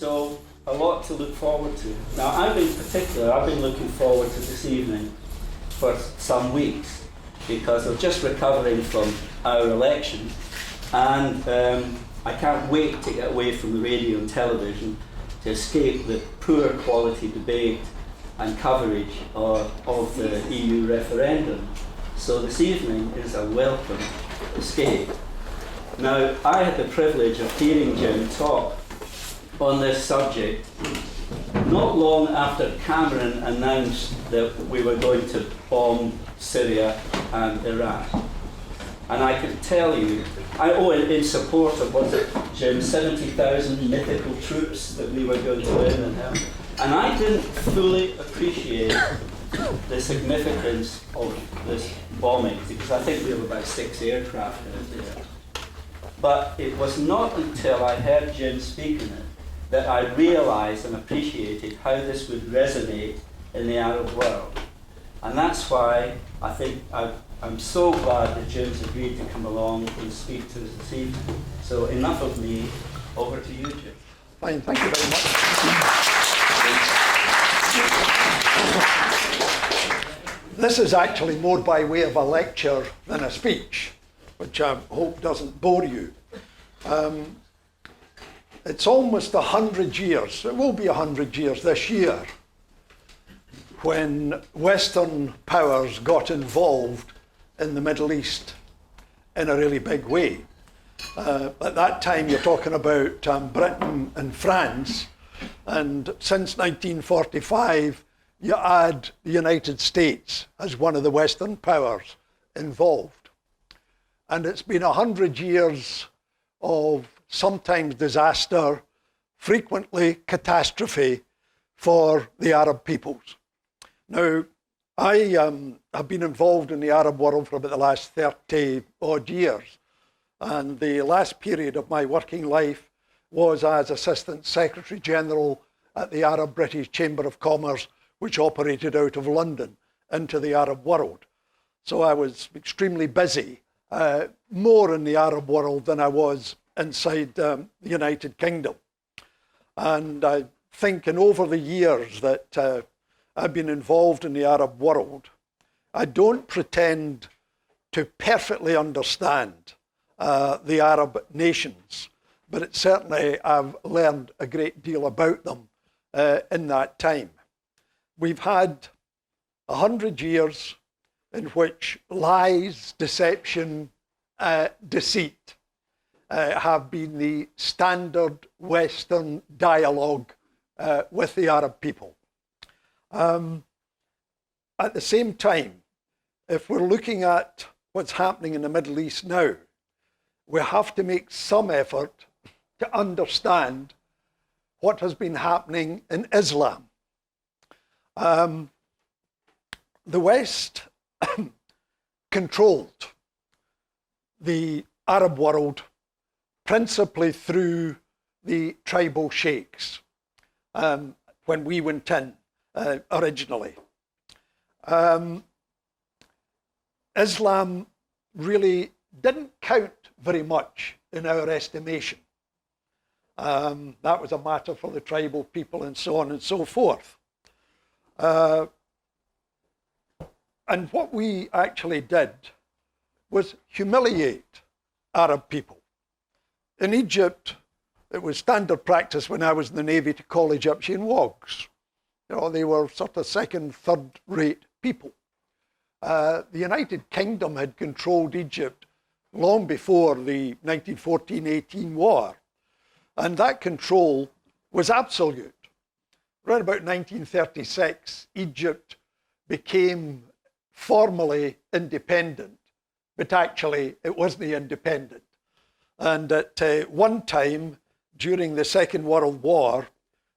So a lot to look forward to. Now, I've been looking forward to this evening for some weeks because I'm just recovering from our election, and I can't wait to get away from the radio and television to escape the poor quality debate and coverage of the EU referendum. So this evening is a welcome escape. Now, I had the privilege of hearing Jim talk on this subject not long after Cameron announced that we were going to bomb Syria and Iraq. And I can tell you, in support of, was it, Jim, 70,000 mythical troops that we were going to win and help. And I didn't fully appreciate the significance of this bombing, because I think we have about 6 aircraft out there. But it was not until I heard Jim speak in it that I realised and appreciated how this would resonate in the Arab world. And that's why I think I'm so glad that Jim's agreed to come along and speak to us this evening. So enough of me, over to you, Jim. Fine, thank you very much. This is actually more by way of a lecture than a speech, which I hope doesn't bore you. It's almost 100 years, it will be 100 years this year, when Western powers got involved in the Middle East in a really big way. At that time, you're talking about Britain and France, and since 1945, you add the United States as one of the Western powers involved. And it's been 100 years of sometimes disaster, frequently catastrophe for the Arab peoples. Now, I have been involved in the Arab world for about the last 30 odd years. And the last period of my working life was as Assistant Secretary General at the Arab British Chamber of Commerce, which operated out of London into the Arab world. So I was extremely busy, more in the Arab world than I was inside the United Kingdom. And I think over the years that I've been involved in the Arab world, I don't pretend to perfectly understand the Arab nations, but it certainly I've learned a great deal about them in that time. We've had 100 years in which lies, deception, deceit have been the standard Western dialogue with the Arab people. At the same time, if we're looking at what's happening in the Middle East now, we have to make some effort to understand what has been happening in Islam. The West controlled the Arab world principally through the tribal sheikhs when we went in originally. Islam really didn't count very much in our estimation. That was a matter for the tribal people and so on and so forth. And what we actually did was humiliate Arab people. In Egypt, it was standard practice when I was in the Navy to call Egyptian wogs. You know, they were sort of second, third-rate people. The United Kingdom had controlled Egypt long before the 1914-18 war, and that control was absolute. Around about 1936, Egypt became formally independent, but actually it wasn't independent. And at one time, during the Second World War,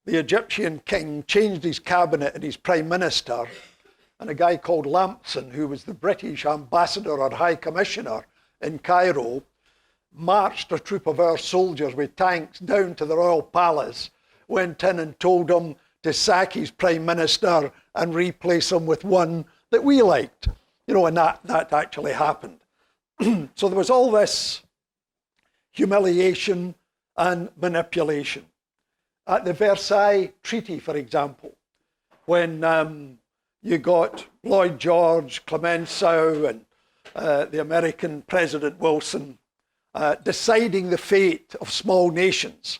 the Egyptian king changed his cabinet and his prime minister, and a guy called Lampson, who was the British ambassador or high commissioner in Cairo, marched a troop of our soldiers with tanks down to the royal palace, went in and told him to sack his prime minister and replace him with one that we liked. You know, and that actually happened. So there was all this humiliation and manipulation. at the Versailles Treaty, for example, when you got Lloyd George, Clemenceau, and the American President Wilson deciding the fate of small nations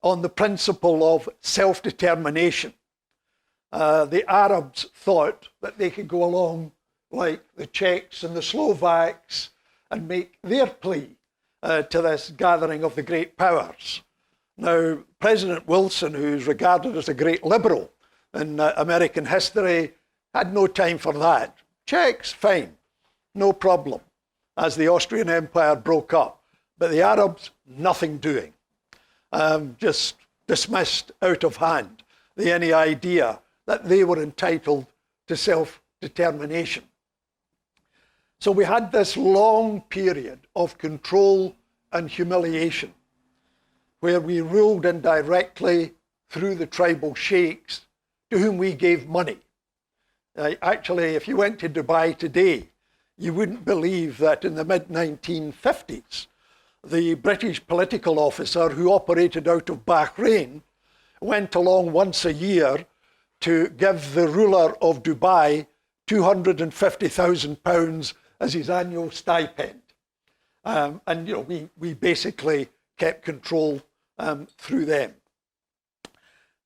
on the principle of self-determination. The Arabs thought that they could go along like the Czechs and the Slovaks and make their plea to this gathering of the great powers. Now, President Wilson, who's regarded as a great liberal in American history, had no time for that. Czechs, fine, no problem, as the Austrian Empire broke up. But the Arabs, nothing doing. Just dismissed out of hand any idea that they were entitled to self-determination. So we had this long period of control and humiliation where we ruled indirectly through the tribal sheikhs to whom we gave money. Actually, if you went to Dubai today, you wouldn't believe that in the mid-1950s, the British political officer who operated out of Bahrain went along once a year to give the ruler of Dubai £250,000 as his annual stipend. And you know, we basically kept control through them.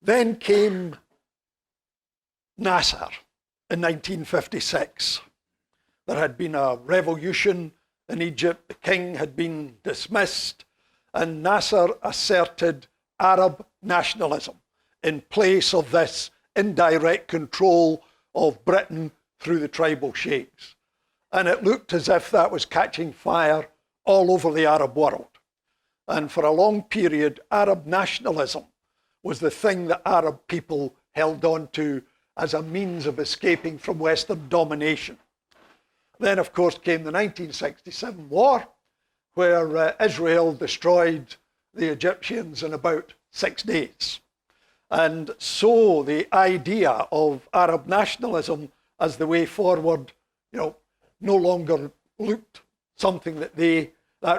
Then came Nasser in 1956. There had been a revolution in Egypt. The king had been dismissed, and Nasser asserted Arab nationalism in place of this indirect control of Britain through the tribal sheikhs. And it looked as if that was catching fire all over the Arab world. And for a long period, Arab nationalism was the thing that Arab people held on to as a means of escaping from Western domination. Then, of course, came the 1967 war, where Israel destroyed the Egyptians in about 6 days. And so the idea of Arab nationalism as the way forward, you know, no longer looked something that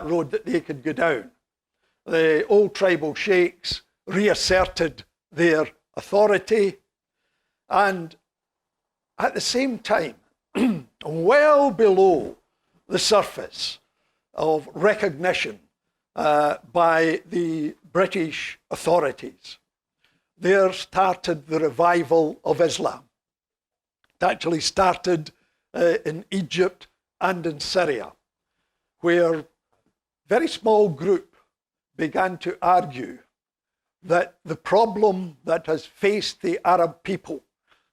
road that they could go down. The old tribal sheikhs reasserted their authority, and at the same time, well below the surface of recognition by the British authorities, there started the revival of Islam. It actually started in Egypt and in Syria, where a very small group began to argue that the problem that has faced the Arab people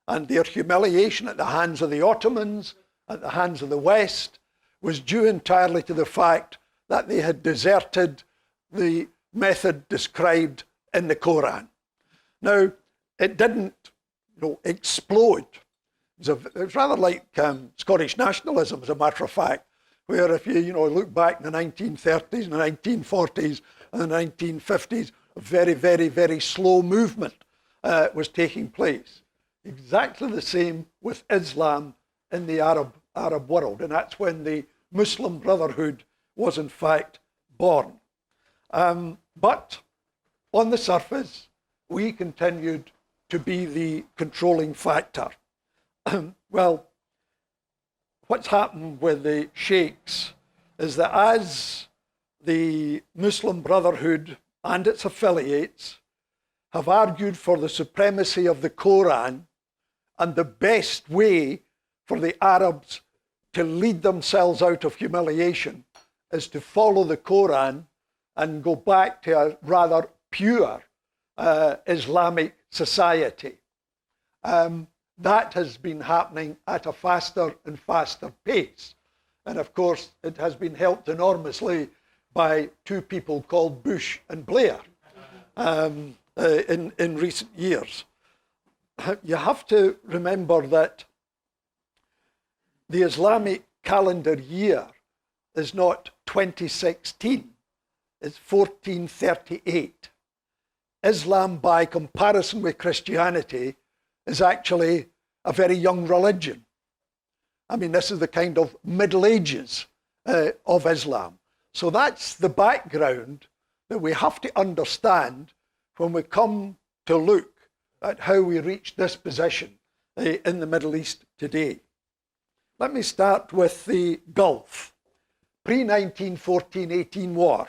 and their humiliation at the hands of the Ottomans, at the hands of the West, was due entirely to the fact that they had deserted the method described in the Quran. Now, it didn't explode. It was rather like Scottish nationalism, as a matter of fact, where if you look back in the 1930s and the 1940s and the 1950s, a very, very, very slow movement was taking place. Exactly the same with Islam in the Arab world, and that's when the Muslim Brotherhood was in fact born. But on the surface, we continued to be the controlling factor. Well, what's happened with the sheikhs is that as the Muslim Brotherhood and its affiliates have argued for the supremacy of the Quran, and the best way for the Arabs to lead themselves out of humiliation is to follow the Quran and go back to a rather pure Islamic society. That has been happening at a faster and faster pace. And of course, it has been helped enormously by two people called Bush and Blair in recent years. You have to remember that the Islamic calendar year is not 2016, it's 1438. Islam, by comparison with Christianity, is actually a very young religion. I mean, this is the kind of Middle Ages of Islam. So that's the background that we have to understand when we come to look at how we reached this position in the Middle East today. Let me start with the Gulf. Pre-1914-18 war,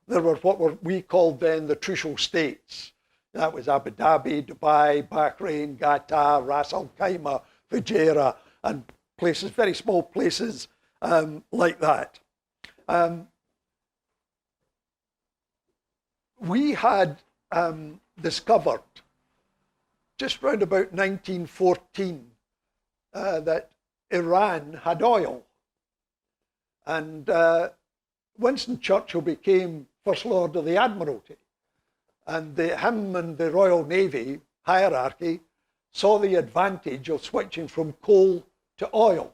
there were what we called then the Trucial States. That was Abu Dhabi, Dubai, Bahrain, Qatar, Ras Al Khaimah, Fujairah, and places, very small places like that. We had discovered just round about 1914 that Iran had oil. And Winston Churchill became First Lord of the Admiralty. And him and the Royal Navy hierarchy saw the advantage of switching from coal to oil.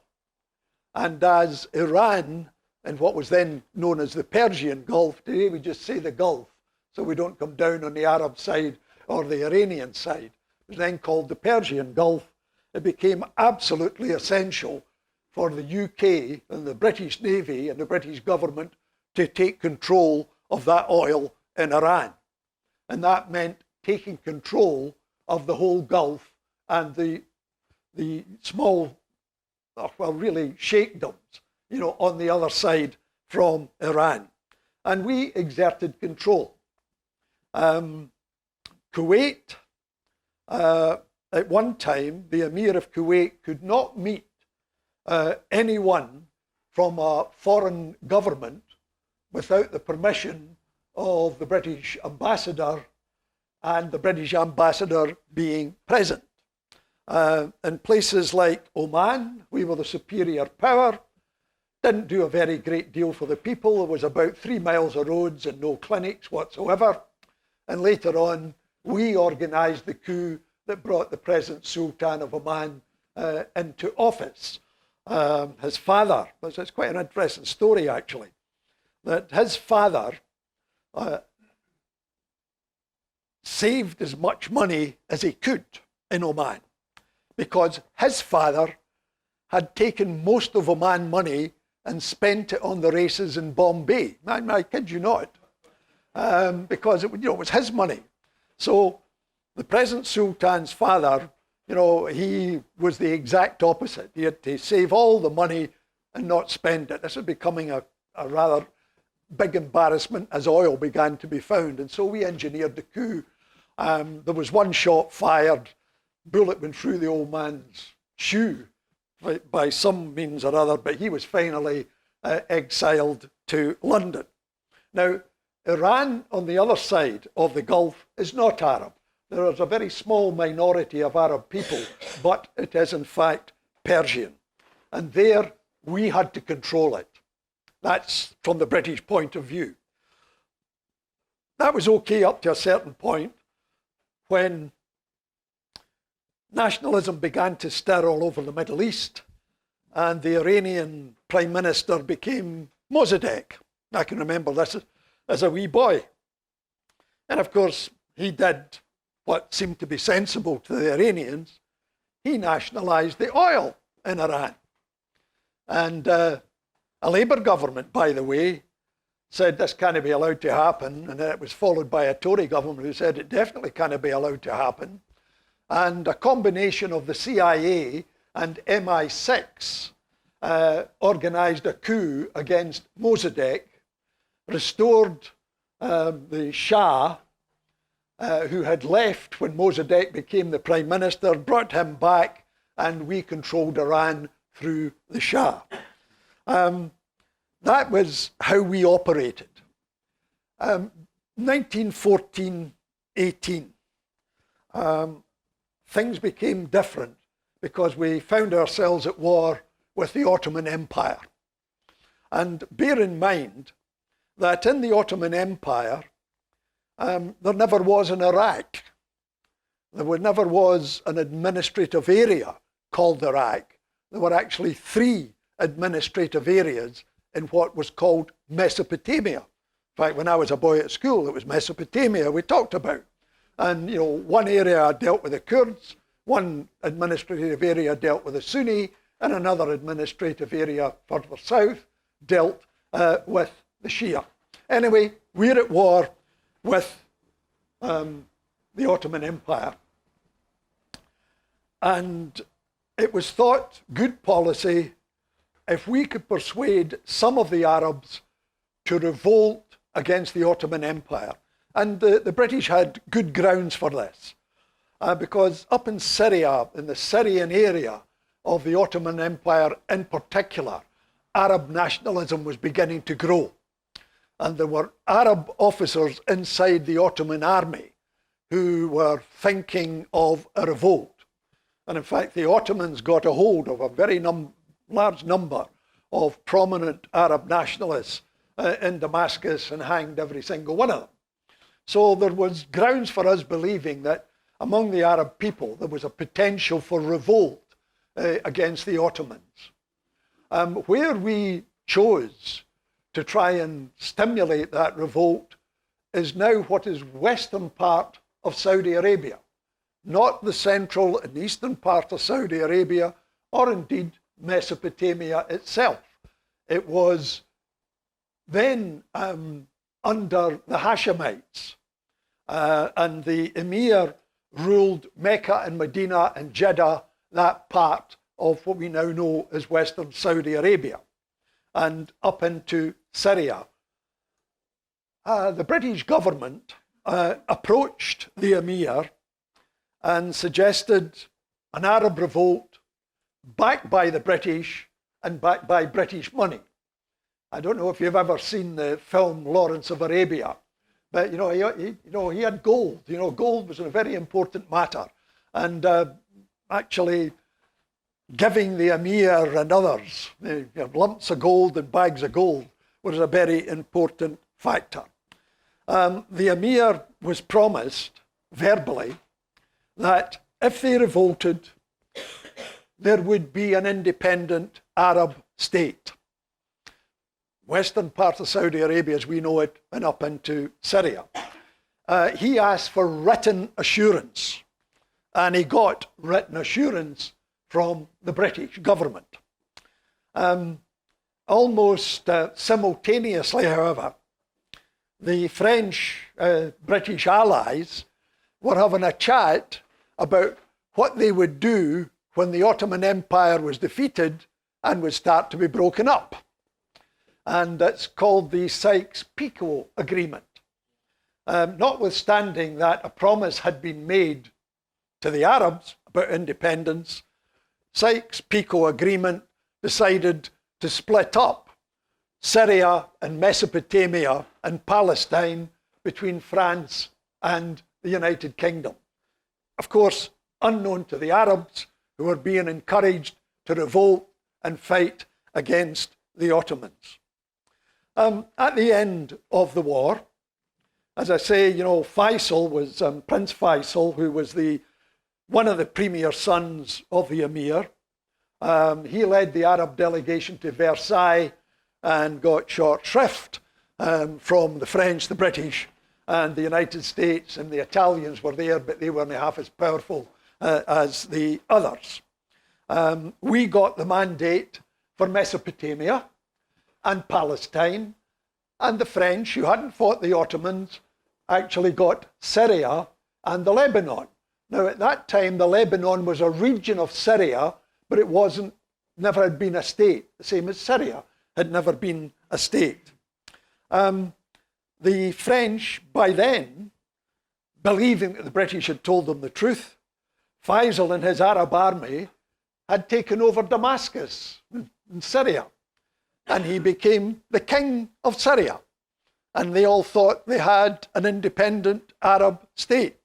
And as Iran, in what was then known as the Persian Gulf, today we just say the Gulf, so we don't come down on the Arab side or the Iranian side. It was then called the Persian Gulf. It became absolutely essential for the UK and the British Navy and the British government to take control of that oil in Iran. And that meant taking control of the whole Gulf and the small, well, really sheikdoms, on the other side from Iran. And we exerted control. Kuwait, at one time, the Emir of Kuwait could not meet anyone from a foreign government without the permission of the British ambassador, and the British ambassador being present. In places like Oman, we were the superior power, didn't do a very great deal for the people. There was about 3 miles of roads and no clinics whatsoever. And later on, we organised the coup that brought the present Sultan of Oman into office. His father, it's quite an interesting story actually, that his father saved as much money as he could in Oman, because his father had taken most of Oman money and spent it on the races in Bombay. I kid you not, because it was his money. So the present Sultan's father, he was the exact opposite. He had to save all the money and not spend it. This was becoming a rather big embarrassment as oil began to be found. And so we engineered the coup. There was one shot fired, bullet went through the old man's shoe by some means or other, but he was finally exiled to London. Now, Iran on the other side of the Gulf is not Arab. There is a very small minority of Arab people, but it is in fact Persian. And there we had to control it. That's from the British point of view. That was okay up to a certain point when nationalism began to stir all over the Middle East and the Iranian Prime Minister became Mossadegh. I can remember this as a wee boy. And of course, he did what seemed to be sensible to the Iranians. He nationalised the oil in Iran. And a Labour government, by the way, said this can't be allowed to happen. And then it was followed by a Tory government who said it definitely can't be allowed to happen. And a combination of the CIA and MI6 organised a coup against Mossadegh, restored the Shah, who had left when Mossadegh became the Prime Minister, brought him back, and we controlled Iran through the Shah. That was how we operated. 1914-18, things became different because we found ourselves at war with the Ottoman Empire. And bear in mind that in the Ottoman Empire, there never was an Iraq. There never was an administrative area called Iraq. There were actually 3 administrative areas in what was called Mesopotamia. In fact, when I was a boy at school, it was Mesopotamia we talked about. And, one area dealt with the Kurds, one administrative area dealt with the Sunni, and another administrative area further south dealt with the Shia. Anyway, we're at war with the Ottoman Empire. And it was thought good policy if we could persuade some of the Arabs to revolt against the Ottoman Empire. And the British had good grounds for this, because up in Syria, in the Syrian area of the Ottoman Empire in particular, Arab nationalism was beginning to grow. And there were Arab officers inside the Ottoman army who were thinking of a revolt. And in fact, the Ottomans got a hold of a very large number of prominent Arab nationalists in Damascus and hanged every single one of them. So there was grounds for us believing that among the Arab people there was a potential for revolt against the Ottomans. Where we chose to try and stimulate that revolt is now what is western part of Saudi Arabia, not the central and eastern part of Saudi Arabia, or indeed Mesopotamia itself. It was then under the Hashemites, and the emir ruled Mecca and Medina and Jeddah, that part of what we now know as Western Saudi Arabia, and up into Syria. The British government approached the emir and suggested an Arab revolt backed by the British and backed by British money. I don't know if you've ever seen the film Lawrence of Arabia, but he had gold. Gold was a very important matter, and actually giving the emir and others lumps of gold and bags of gold was a very important factor. The emir was promised verbally that if they revolted, there would be an independent Arab state. Western part of Saudi Arabia as we know it, and up into Syria. He asked for written assurance, and he got written assurance from the British government. Almost simultaneously, however, the French British allies were having a chat about what they would do when the Ottoman Empire was defeated and would start to be broken up. And it's called the Sykes-Picot Agreement. Notwithstanding that a promise had been made to the Arabs about independence, Sykes-Picot Agreement decided to split up Syria and Mesopotamia and Palestine between France and the United Kingdom. Of course, unknown to the Arabs, who were being encouraged to revolt and fight against the Ottomans. At the end of the war, as I say, Faisal was Prince Faisal, who was one of the premier sons of the emir. He led the Arab delegation to Versailles and got short shrift from the French, the British, and the United States, and the Italians were there, but they weren't half as powerful as the others. We got the mandate for Mesopotamia and Palestine, and the French, who hadn't fought the Ottomans, actually got Syria and the Lebanon. Now, at that time, the Lebanon was a region of Syria, but it never had been a state, the same as Syria had never been a state. The French, by then, believing that the British had told them the truth, Faisal and his Arab army had taken over Damascus in Syria, and he became the king of Syria. And they all thought they had an independent Arab state.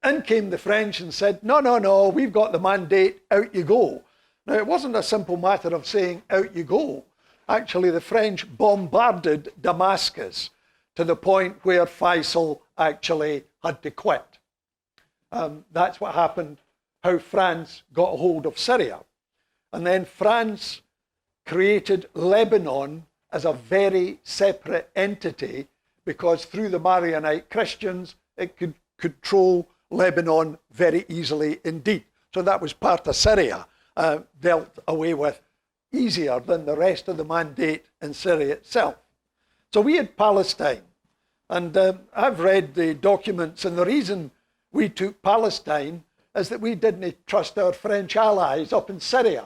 In came the French and said, no, we've got the mandate, out you go. Now, it wasn't a simple matter of saying, out you go. Actually, the French bombarded Damascus to the point where Faisal actually had to quit. That's what happened, how France got a hold of Syria. And then France created Lebanon as a very separate entity, because through the Maronite Christians, it could control Lebanon very easily indeed. So that was part of Syria, dealt away with easier than the rest of the mandate in Syria itself. So we had Palestine. And I've read the documents, and the reason we took Palestine is that we didn't trust our French allies up in Syria.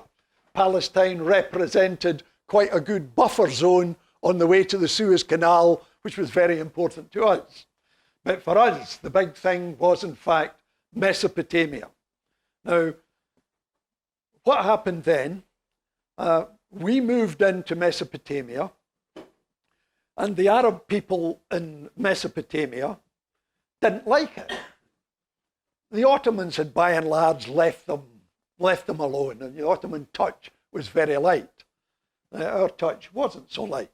Palestine represented quite a good buffer zone on the way to the Suez Canal, which was very important to us. But for us, the big thing was, in fact, Mesopotamia. Now, what happened then? We moved into Mesopotamia, and the Arab people in Mesopotamia didn't like it. The Ottomans had by and large left them alone, and the Ottoman touch was very light. Our touch wasn't so light.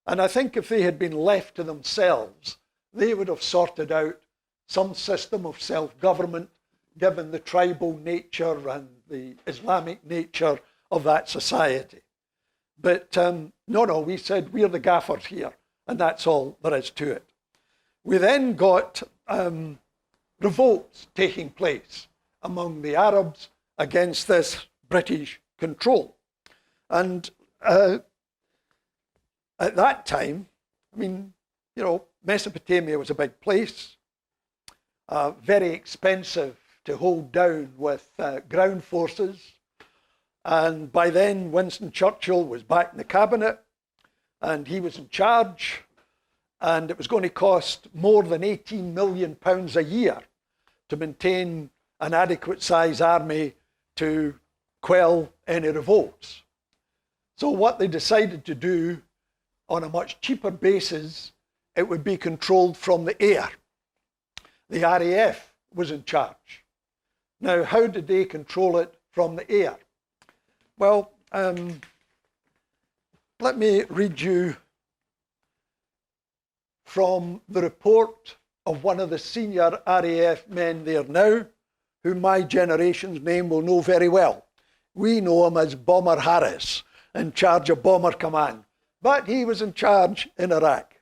And I think if they had been left to themselves, they would have sorted out some system of self-government, given the tribal nature and the Islamic nature of that society. But no, we said we're the gaffers here, and that's all there is to it. We then got revolts taking place among the Arabs against this British control. And at that time, I mean, you know, Mesopotamia was a big place, very expensive to hold down with ground forces. And by then, Winston Churchill was back in the cabinet, and he was in charge, and it was going to cost more than £18 million a year to maintain an adequate size army to quell any revolts. So what they decided to do, on a much cheaper basis, it would be controlled from the air. The RAF was in charge. Now, how did they control it from the air? Well, let me read you from the report of one of the senior RAF men there now, who my generation's name will know very well. We know him as Bomber Harris, in charge of Bomber Command. But he was in charge in Iraq.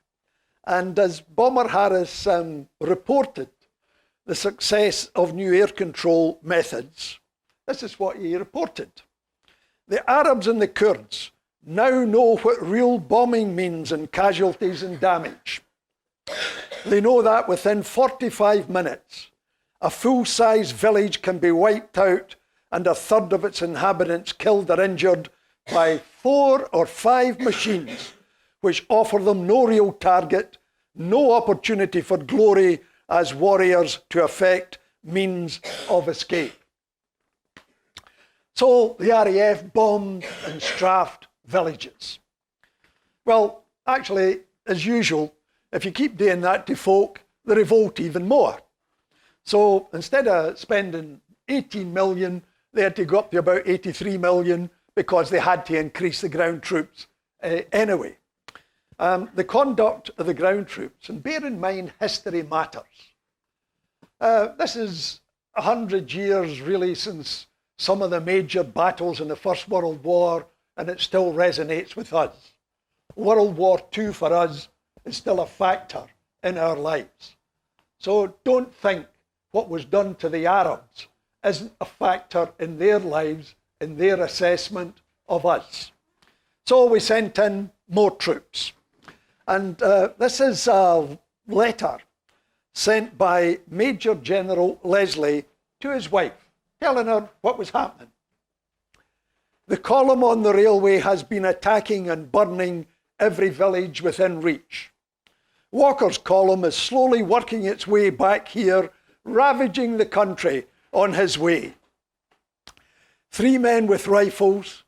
And as Bomber Harris reported the success of new air control methods, this is what he reported. The Arabs and the Kurds now know what real bombing means in casualties and damage. They know that within 45 minutes, a full-size village can be wiped out and a third of its inhabitants killed or injured by 4 or 5 machines which offer them no real target, no opportunity for glory as warriors to effect means of escape. So the RAF bombed and strafed villages. Well, actually, as usual, if you keep doing that to folk, they revolt even more. So instead of spending 18 million, they had to go up to about 83 million because they had to increase the ground troops anyway. The conduct of the ground troops, and bear in mind, history matters. This is 100 years really since some of the major battles in the First World War, and it still resonates with us. World War II for us is still a factor in our lives. So don't think what was done to the Arabs isn't a factor in their lives, in their assessment of us. So we sent in more troops. And this is a letter sent by Major General Leslie to his wife, telling her what was happening. The column on the railway has been attacking and burning every village within reach. Walker's column is slowly working its way back here, ravaging the country on his way. 3 men with rifles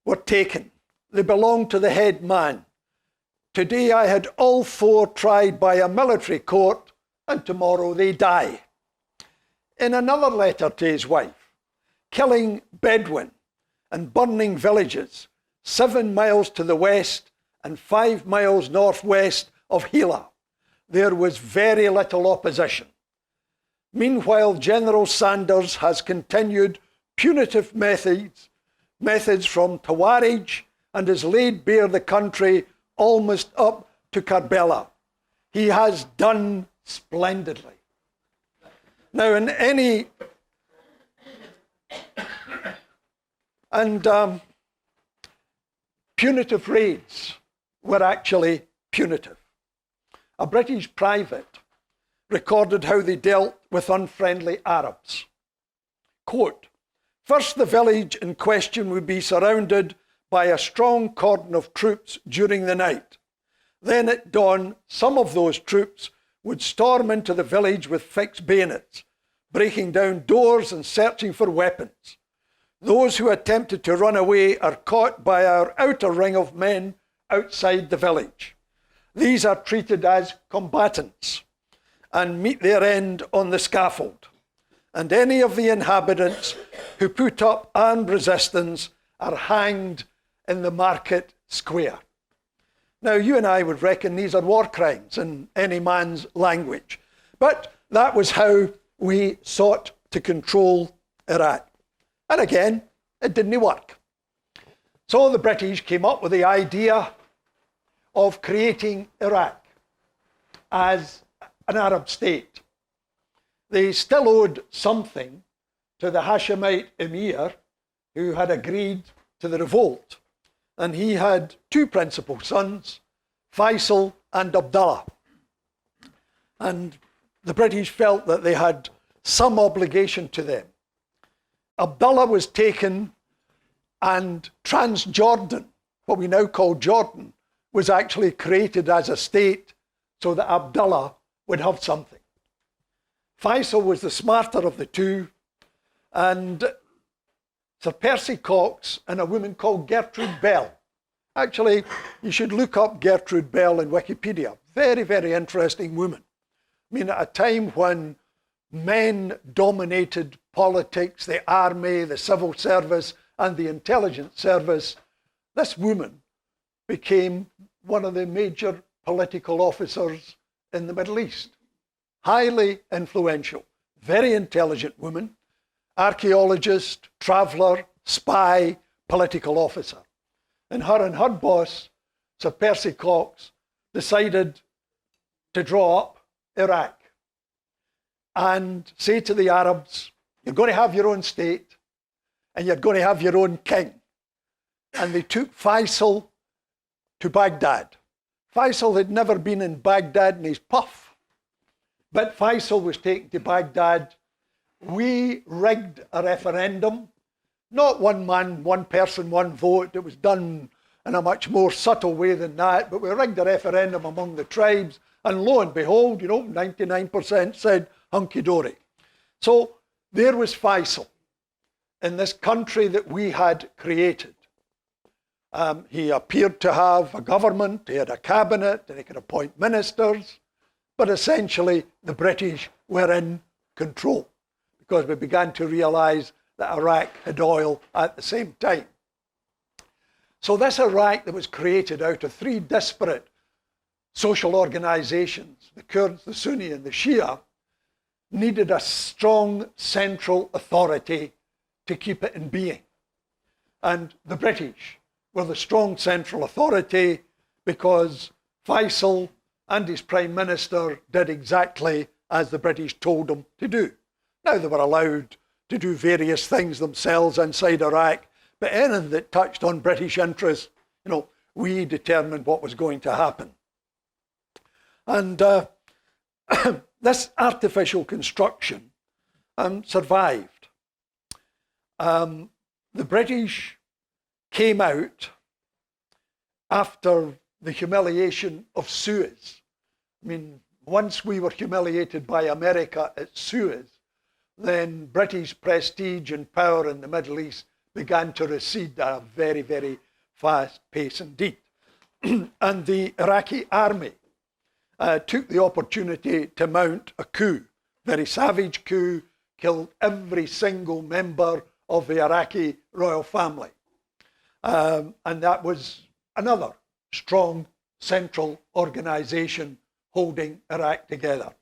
were taken. They belonged to the head man. Today I had all 4 tried by a military court, and tomorrow they die. In another letter to his wife, killing Bedouin and burning villages 7 miles to the west and 5 miles northwest of Hela, there was very little opposition. Meanwhile, General Sanders has continued punitive methods from Tawarij and has laid bare the country almost up to Karbala. He has done splendidly. Now, in any... And punitive raids were actually punitive. a British private recorded how they dealt with unfriendly Arabs. Quote, "First, the village in question would be surrounded by a strong cordon of troops during the night. Then at dawn, some of those troops would storm into the village with fixed bayonets, breaking down doors and searching for weapons. Those who attempted to run away are caught by our outer ring of men outside the village. These are treated as combatants and meet their end on the scaffold. And any of the inhabitants who put up armed resistance are hanged in the market square." Now, you and I would reckon these are war crimes in any man's language, but that was how we sought to control Iraq. And again, it didn't work. So the British came up with the idea of creating Iraq as an Arab state. They still owed something to the Hashemite emir who had agreed to the revolt. And he had two principal sons, Faisal and Abdullah. And the British felt that they had some obligation to them. Abdullah was taken, and Transjordan, what we now call Jordan, was actually created as a state so that Abdullah would have something. Faisal was the smarter of the two, and Sir Percy Cox and a woman called Gertrude Bell. Actually, you should look up Gertrude Bell in Wikipedia. Very, very interesting woman. I mean, at a time when men dominated politics, the army, the civil service, and the intelligence service, this woman became one of the major political officers in the Middle East. Highly influential, very intelligent woman, archaeologist, traveller, spy, political officer. And her boss, Sir Percy Cox, decided to draw up Iraq and say to the Arabs, you're going to have your own state and you're going to have your own king. And they took Faisal to Baghdad. Faisal had never been in Baghdad in his puff, but Faisal was taken to Baghdad. We rigged a referendum, not one man, one person, one vote. It was done in a much more subtle way than that, but we rigged a referendum among the tribes, and lo and behold, 99% said hunky-dory. So there was Faisal in this country that we had created. He appeared to have a government, he had a cabinet, and he could appoint ministers, but essentially the British were in control because we began to realize that Iraq had oil at the same time. So this Iraq that was created out of three disparate social organizations, the Kurds, the Sunni, and the Shia, needed a strong central authority to keep it in being. And the British were the strong central authority because Faisal and his Prime Minister did exactly as the British told them to do. Now they were allowed to do various things themselves inside Iraq, but anything that touched on British interests, we determined what was going to happen. And this artificial construction survived. The British came out after the humiliation of Suez. I mean, once we were humiliated by America at Suez, then British prestige and power in the Middle East began to recede at a very, very fast pace indeed. And the Iraqi army took the opportunity to mount a coup, very savage coup, killed every single member of the Iraqi royal family. And that was another strong central organization holding Iraq together.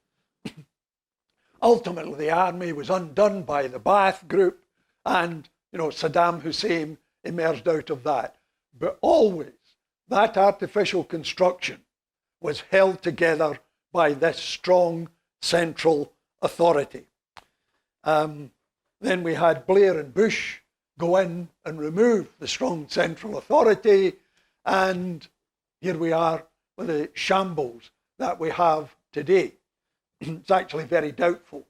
Ultimately, the army was undone by the Ba'ath group, and Saddam Hussein emerged out of that. But always, that artificial construction was held together by this strong central authority. Then we had Blair and Bush go in and remove the strong central authority, and here we are with the shambles that we have today. It's actually very doubtful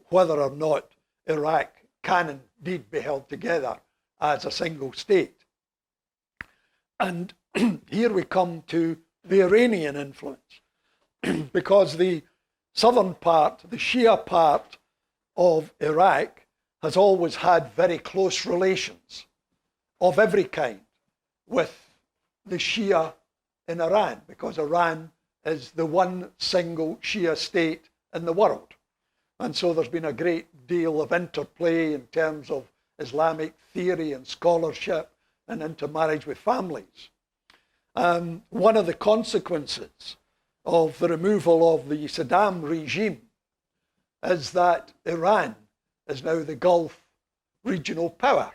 whether or not Iraq can indeed be held together as a single state. And here we come to the Iranian influence, because the southern part, the Shia part of Iraq, has always had very close relations of every kind with the Shia in Iran, because Iran is the one single Shia state in the world. And so there's been a great deal of interplay in terms of Islamic theory and scholarship and intermarriage with families. One of the consequences of the removal of the Saddam regime is that Iran is now the Gulf regional power.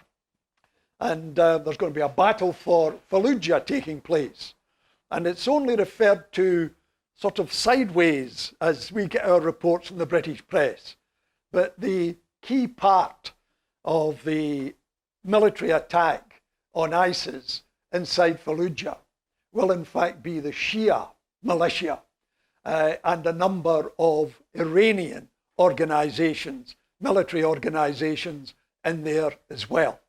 And there's going to be a battle for Fallujah taking place. And it's only referred to sort of sideways as we get our reports from the British press. But the key part of the military attack on ISIS inside Fallujah will in fact be the Shia militia and a number of Iranian organizations, military organizations in there as well.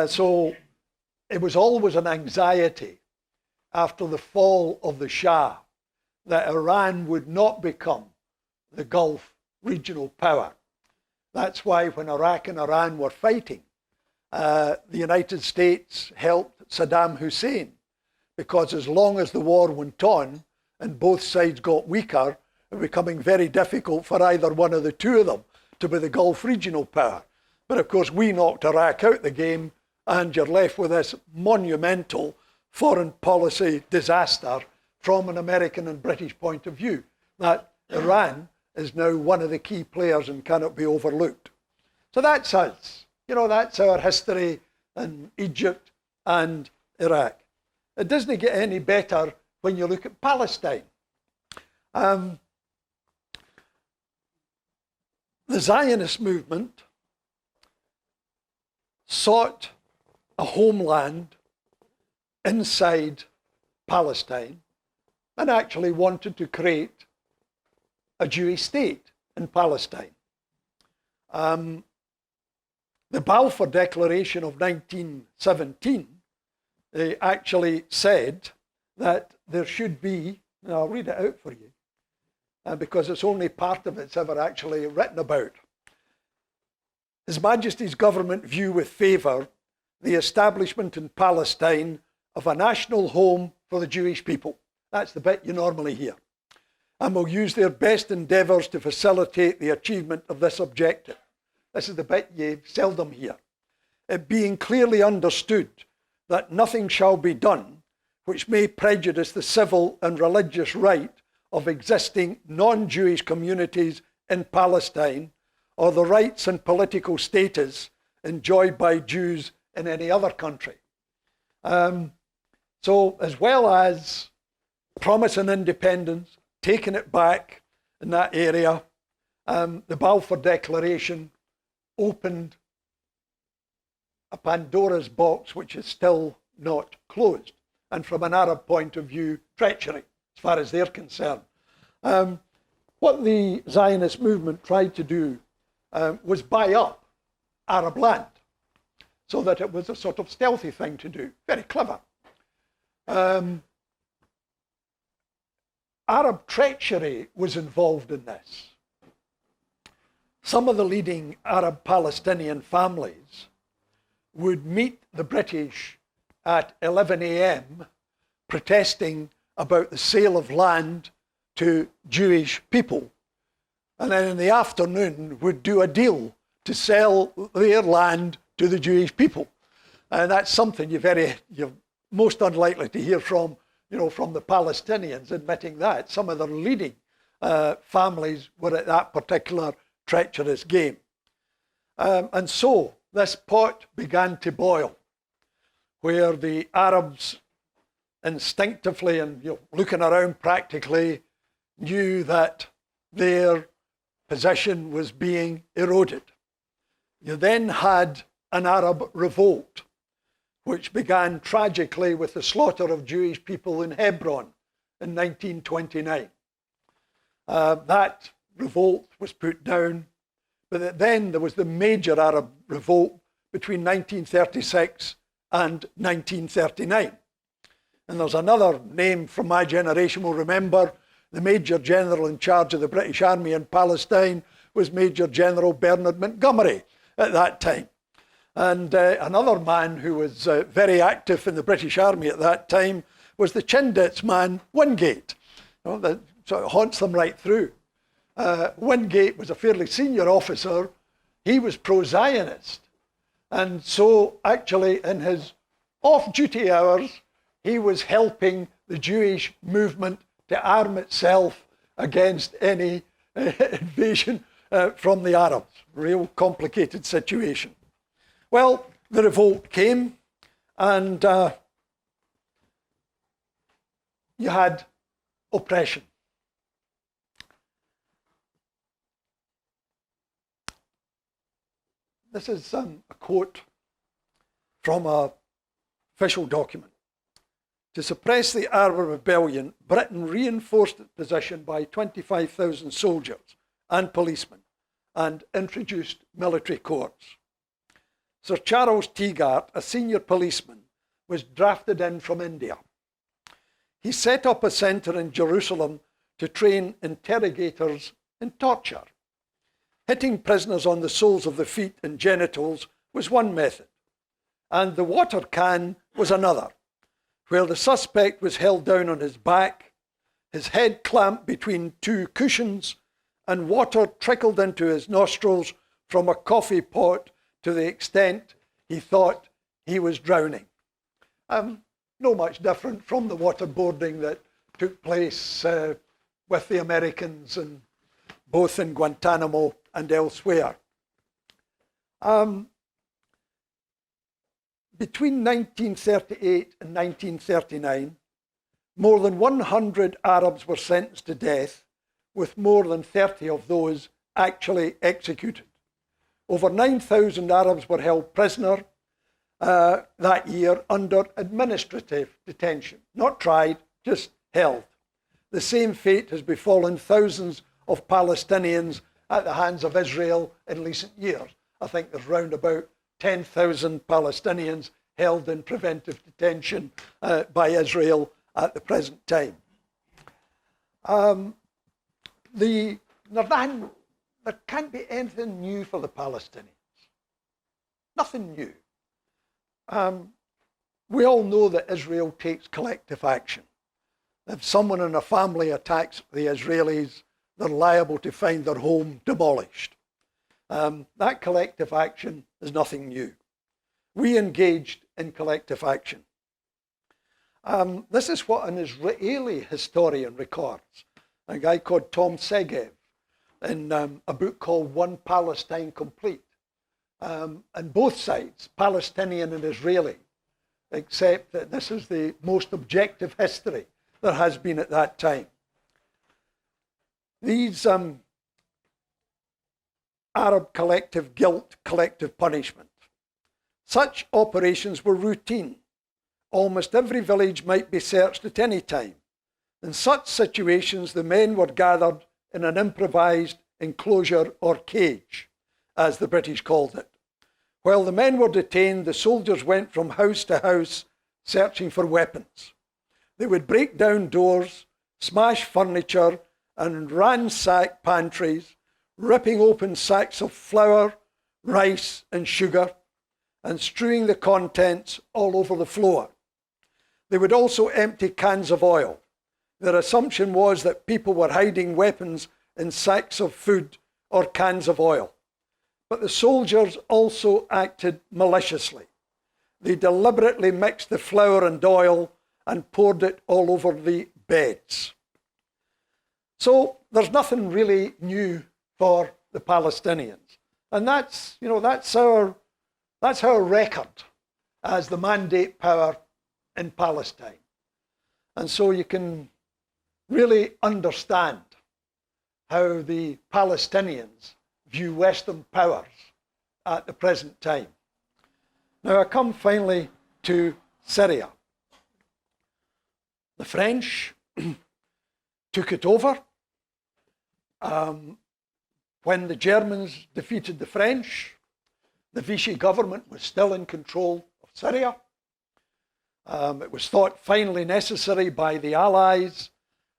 So it was always an anxiety after the fall of the Shah that Iran would not become the Gulf regional power. That's why when Iraq and Iran were fighting, the United States helped Saddam Hussein, because as long as the war went on and both sides got weaker, it was becoming very difficult for either one of the two of them to be the Gulf regional power. But of course we knocked Iraq out the game, and you're left with this monumental foreign policy disaster from an American and British point of view, that Iran is now one of the key players and cannot be overlooked. So that's us. You know, that's our history in Egypt and Iraq. It doesn't get any better when you look at Palestine. The Zionist movement sought a homeland inside Palestine and actually wanted to create a Jewish state in Palestine. The Balfour Declaration of 1917 actually said that there should be, and I'll read it out for you, because it's only part of it's ever actually written about. His Majesty's government view with favour the establishment in Palestine of a national home for the Jewish people. That's the bit you normally hear. And will use their best endeavours to facilitate the achievement of this objective. This is the bit you seldom hear. It being clearly understood that nothing shall be done which may prejudice the civil and religious right of existing non-Jewish communities in Palestine, or the rights and political status enjoyed by Jews in any other country. So as well as promising independence, taking it back in that area, the Balfour Declaration opened a Pandora's box which is still not closed. And from an Arab point of view, treachery, as far as they're concerned. What the Zionist movement tried to do was buy up Arab land, so that it was a sort of stealthy thing to do. Very clever. Arab treachery was involved in this. Some of the leading Arab Palestinian families would meet the British at 11 a.m. protesting about the sale of land to Jewish people. And then in the afternoon would do a deal to sell their land to the Jewish people. And that's something you're most unlikely to hear from, from the Palestinians admitting that. Some of their leading families were at that particular treacherous game. And so this pot began to boil, where the Arabs instinctively and looking around practically knew that their position was being eroded. You then had an Arab revolt, which began tragically with the slaughter of Jewish people in Hebron in 1929. That revolt was put down, but then there was the major Arab revolt between 1936 and 1939. And there's another name from my generation will remember. The Major General in charge of the British Army in Palestine was Major General Bernard Montgomery at that time. And another man who was very active in the British Army at that time was the Chindits man, Wingate. You know, that sort of haunts them right through. Wingate was a fairly senior officer. He was pro-Zionist. And so actually in his off-duty hours, he was helping the Jewish movement to arm itself against any invasion from the Arabs. Real complicated situation. Well, the revolt came, and you had oppression. This is a quote from an official document. To suppress the Arab rebellion, Britain reinforced its position by 25,000 soldiers and policemen and introduced military courts. Sir Charles Teagart, a senior policeman, was drafted in from India. He set up a centre in Jerusalem to train interrogators in torture. Hitting prisoners on the soles of the feet and genitals was one method, and the water can was another, where the suspect was held down on his back, his head clamped between two cushions, and water trickled into his nostrils from a coffee pot to the extent he thought he was drowning. No much different from the waterboarding that took place with the Americans, and both in Guantanamo and elsewhere. Between 1938 and 1939, more than 100 Arabs were sentenced to death, with more than 30 of those actually executed. Over 9,000 Arabs were held prisoner that year under administrative detention. Not tried, just held. The same fate has befallen thousands of Palestinians at the hands of Israel in recent years. I think there's round about 10,000 Palestinians held in preventive detention by Israel at the present time. There can't be anything new for the Palestinians. Nothing new. We all know that Israel takes collective action. If someone in a family attacks the Israelis, they're liable to find their home demolished. That collective action is nothing new. We engaged in collective action. This is what an Israeli historian records, a guy called Tom Segev, in a book called One Palestine Complete. And both sides, Palestinian and Israeli, accept that this is the most objective history there has been at that time. These Arab collective guilt, collective punishment. Such operations were routine. Almost every village might be searched at any time. In such situations, the men were gathered in an improvised enclosure or cage, as the British called it. While the men were detained, the soldiers went from house to house searching for weapons. They would break down doors, smash furniture, and ransack pantries, ripping open sacks of flour, rice, and sugar, and strewing the contents all over the floor. They would also empty cans of oil. Their assumption was that people were hiding weapons in sacks of food or cans of oil. But the soldiers also acted maliciously. They deliberately mixed the flour and oil and poured it all over the beds. So there's nothing really new for the Palestinians. And that's our record as the mandate power in Palestine. And so you can really understand how the Palestinians view Western powers at the present time. Now I come finally to Syria. The French took it over. When the Germans defeated the French, the Vichy government was still in control of Syria. It was thought finally necessary by the Allies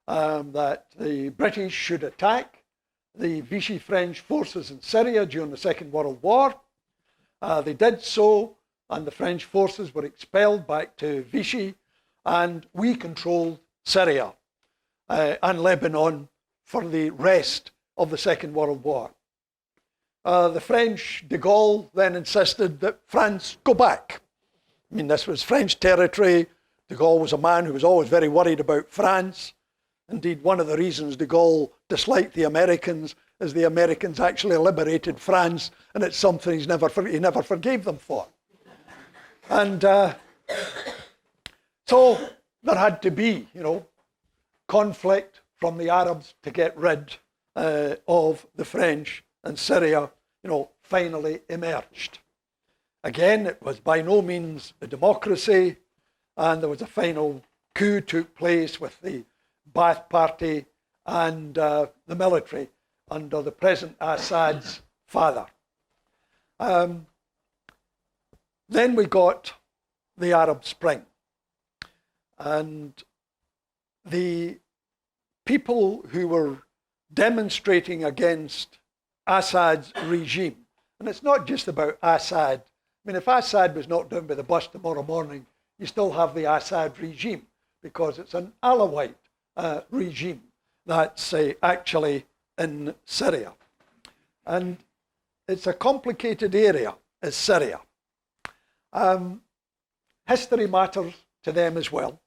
that the British should attack the Vichy French forces in Syria during the Second World War. They did so, and the French forces were expelled back to Vichy, and we controlled Syria and Lebanon for the rest of the Second World War. The French, de Gaulle, then insisted that France go back. I mean, this was French territory. De Gaulle was a man who was always very worried about France. Indeed, one of the reasons de Gaulle disliked the Americans is the Americans actually liberated France, and it's something he never forgave them for. And so there had to be, conflict from the Arabs to get rid of the French, and Syria, finally emerged. Again, it was by no means a democracy, and there was a final coup took place with the Ba'ath Party and the military under the President Assad's father. Then we got the Arab Spring, and the people who were demonstrating against Assad's regime, and it's not just about Assad. I mean, if Assad was knocked down by the bus tomorrow morning, you still have the Assad regime, because it's an Alawite regime that's actually in Syria. And it's a complicated area, is Syria. History matters to them as well.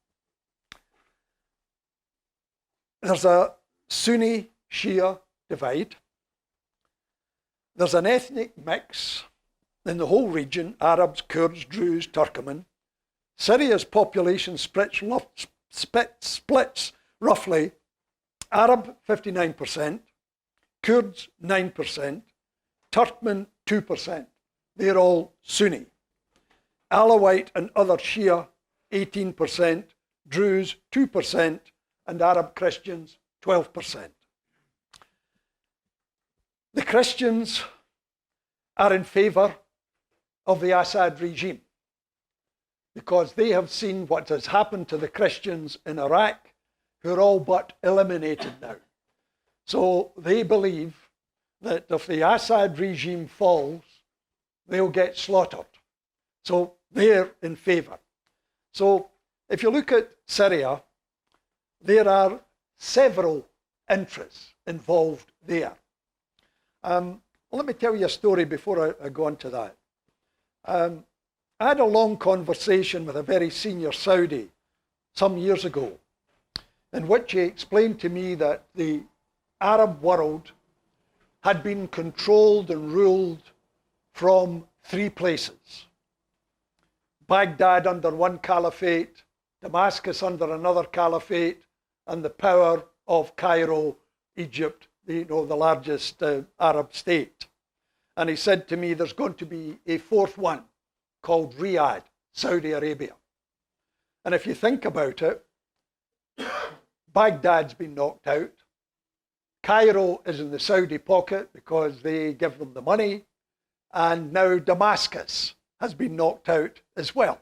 There's a Sunni-Shia divide. There's an ethnic mix in the whole region: Arabs, Kurds, Druze, Turkmen. Syria's population splits roughly Arab 59%, Kurds 9%, Turkmen 2%. They're all Sunni. Alawite and other Shia 18%, Druze 2%, and Arab Christians 12%. The Christians are in favor of the Assad regime because they have seen what has happened to the Christians in Iraq, who are all but eliminated now. So they believe that if the Assad regime falls, they'll get slaughtered. So they're in favor. So if you look at Syria, there are several interests involved there. Let me tell you a story before I go on to that. I had a long conversation with a very senior Saudi some years ago, in which he explained to me that the Arab world had been controlled and ruled from three places: Baghdad under one caliphate, Damascus under another caliphate, and the power of Cairo, Egypt, the largest Arab state. And he said to me, there's going to be a fourth one called Riyadh, Saudi Arabia. And if you think about it, Baghdad's been knocked out. Cairo is in the Saudi pocket because they give them the money. And now Damascus has been knocked out as well.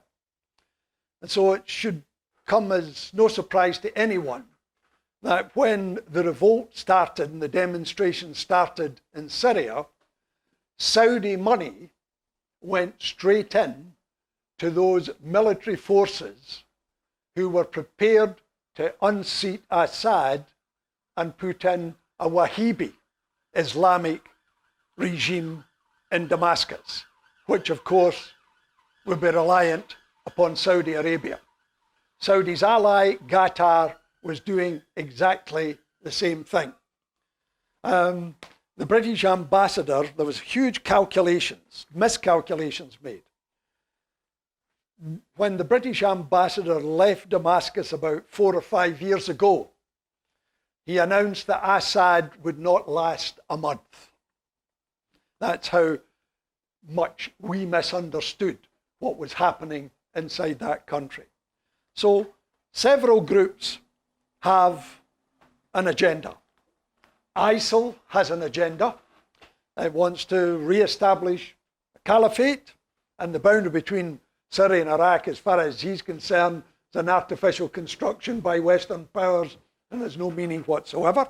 And so it should come as no surprise to anyone that when the revolt started and the demonstrations started in Syria, Saudi money went straight in to those military forces who were prepared to unseat Assad and put in a Wahhabi Islamic regime in Damascus, which of course would be reliant upon Saudi Arabia. Saudi's ally, Qatar, was doing exactly the same thing. The British ambassador, there was huge miscalculations made. When the British ambassador left Damascus about 4 or 5 years ago, he announced that Assad would not last a month. That's how much we misunderstood what was happening inside that country. So several groups have an agenda. ISIL has an agenda. It wants to re-establish a caliphate, and the boundary between Syria and Iraq, as far as he's concerned, is an artificial construction by Western powers and has no meaning whatsoever.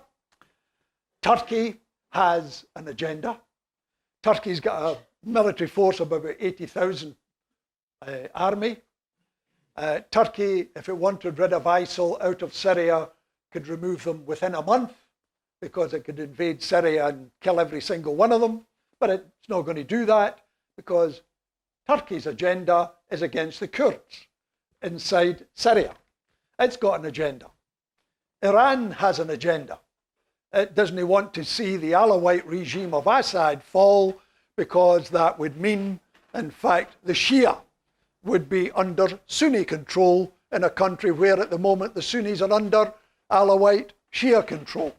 Turkey has an agenda. Turkey's got a military force of about 80,000 army. Turkey, if it wanted rid of ISIL out of Syria, could remove them within a month, because it could invade Syria and kill every single one of them. But it's not going to do that, because Turkey's agenda is against the Kurds inside Syria. It's got an agenda. Iran has an agenda. It doesn't want to see the Alawite regime of Assad fall, because that would mean, in fact, the Shia would be under Sunni control in a country where at the moment the Sunnis are under Alawite Shia control.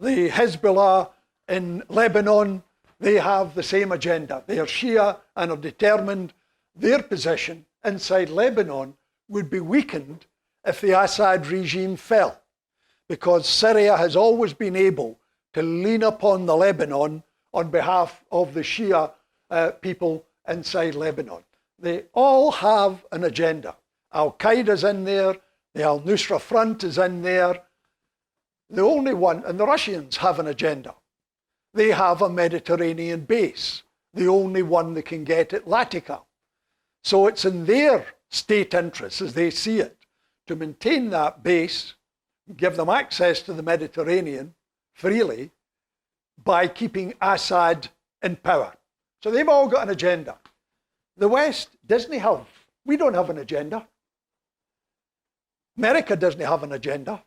The Hezbollah in Lebanon, they have the same agenda. They are Shia and are determined their position inside Lebanon would be weakened if the Assad regime fell, because Syria has always been able to lean upon the Lebanon on behalf of the Shia people inside Lebanon. They all have an agenda. Al-Qaeda's in there, the Al-Nusra Front is in there. The only one, and the Russians have an agenda. They have a Mediterranean base, the only one they can get at Latika. So it's in their state interest, as they see it, to maintain that base, give them access to the Mediterranean freely by keeping Assad in power. So they've all got an agenda. The West doesn't have. We don't have an agenda. America doesn't have an agenda.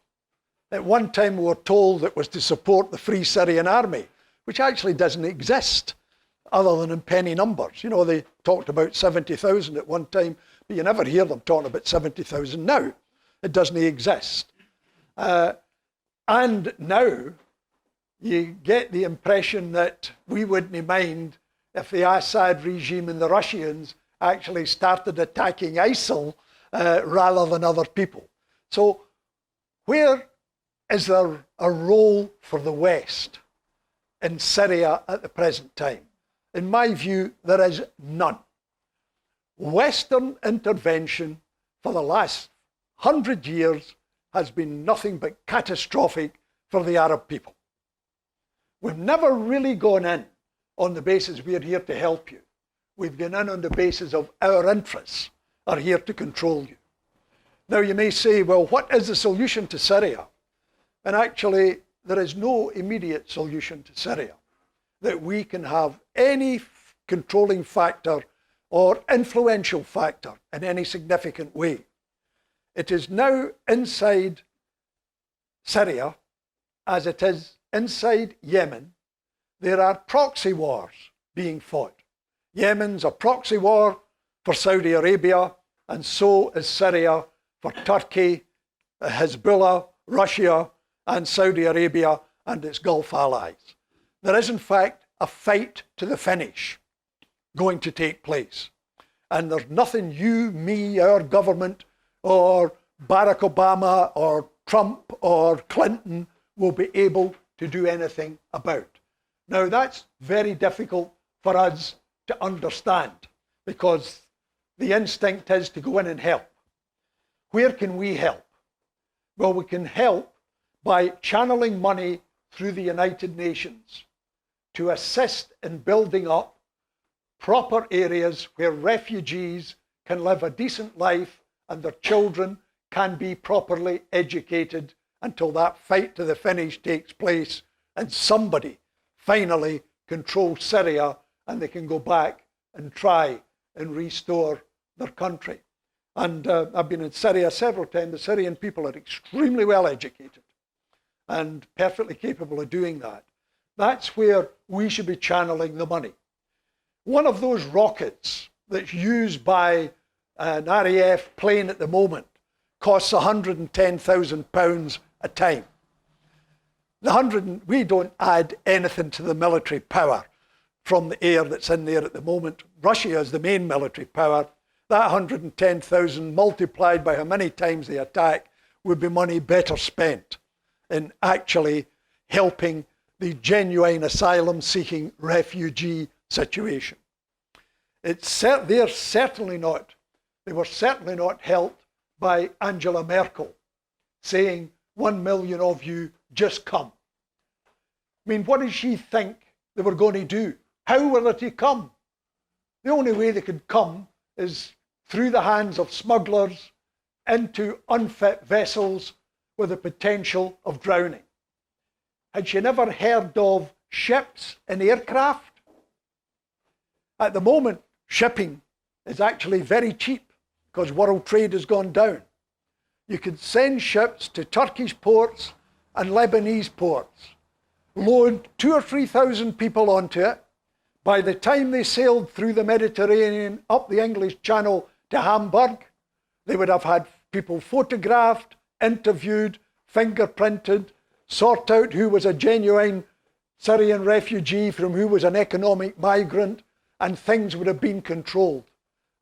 At one time we were told it was to support the Free Syrian Army, which actually doesn't exist other than in penny numbers. You know, they talked about 70,000 at one time, but you never hear them talking about 70,000 now. It doesn't exist. And now you get the impression that we wouldn't mind if the Assad regime and the Russians actually started attacking ISIL rather than other people. So where is there a role for the West in Syria at the present time? In my view, there is none. Western intervention for the last 100 years has been nothing but catastrophic for the Arab people. We've never really gone in on the basis we're here to help you. We've gone in on the basis of our interests are here to control you. Now you may say, well, what is the solution to Syria? And actually, there is no immediate solution to Syria, that we can have any controlling factor or influential factor in any significant way. It is now inside Syria, as it is inside Yemen. There are proxy wars being fought. Yemen's a proxy war for Saudi Arabia, and so is Syria for Turkey, Hezbollah, Russia, and Saudi Arabia and its Gulf allies. There is, in fact, a fight to the finish going to take place. And there's nothing you, me, our government, or Barack Obama, or Trump, or Clinton will be able to do anything about. Now, that's very difficult for us to understand, because the instinct is to go in and help. Where can we help? Well, we can help by channeling money through the United Nations to assist in building up proper areas where refugees can live a decent life and their children can be properly educated until that fight to the finish takes place and somebody finally controls Syria and they can go back and try and restore their country. And I've been in Syria several times. The Syrian people are extremely well educated and perfectly capable of doing that. That's where we should be channeling the money. One of those rockets that's used by an RAF plane at the moment costs £110,000 a time. We don't add anything to the military power from the air that's in there at the moment. Russia is the main military power. That 110,000 multiplied by how many times they attack would be money better spent in actually helping the genuine asylum-seeking refugee situation. They were certainly not helped by Angela Merkel saying, 1 million of you just come. I mean, what did she think they were going to do? How were they to come? The only way they could come is through the hands of smugglers into unfit vessels with the potential of drowning. Had she never heard of ships and aircraft? At the moment, shipping is actually very cheap because world trade has gone down. You could send ships to Turkish ports and Lebanese ports, load 2,000 or 3,000 people onto it. By the time they sailed through the Mediterranean, up the English Channel to Hamburg, they would have had people photographed, interviewed, fingerprinted, sort out who was a genuine Syrian refugee from who was an economic migrant, and things would have been controlled.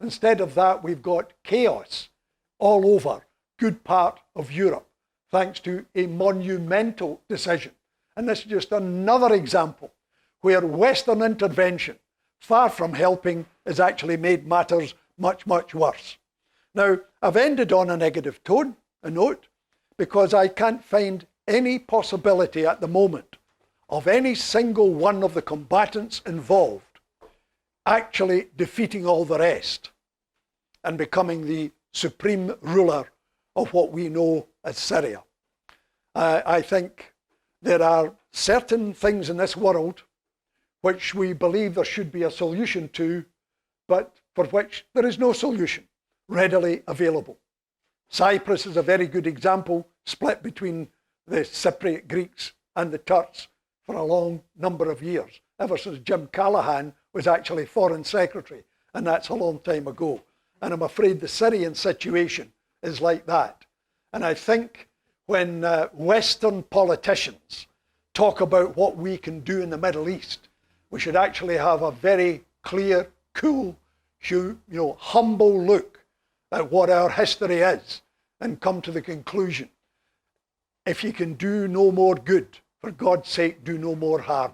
Instead of that, we've got chaos all over good part of Europe, thanks to a monumental decision. And this is just another example where Western intervention, far from helping, has actually made matters much, much worse. Now, I've ended on a negative tone, a note, because I can't find any possibility at the moment of any single one of the combatants involved actually defeating all the rest and becoming the supreme ruler of what we know as Syria. I think there are certain things in this world which we believe there should be a solution to, but for which there is no solution readily available. Cyprus is a very good example, split between the Cypriot Greeks and the Turks for a long number of years, ever since Jim Callaghan was actually Foreign Secretary, and that's a long time ago. And I'm afraid the Syrian situation is like that. And I think when Western politicians talk about what we can do in the Middle East, we should actually have a very clear, cool, humble look at what our history is and come to the conclusion, if you can do no more good, for God's sake, do no more harm.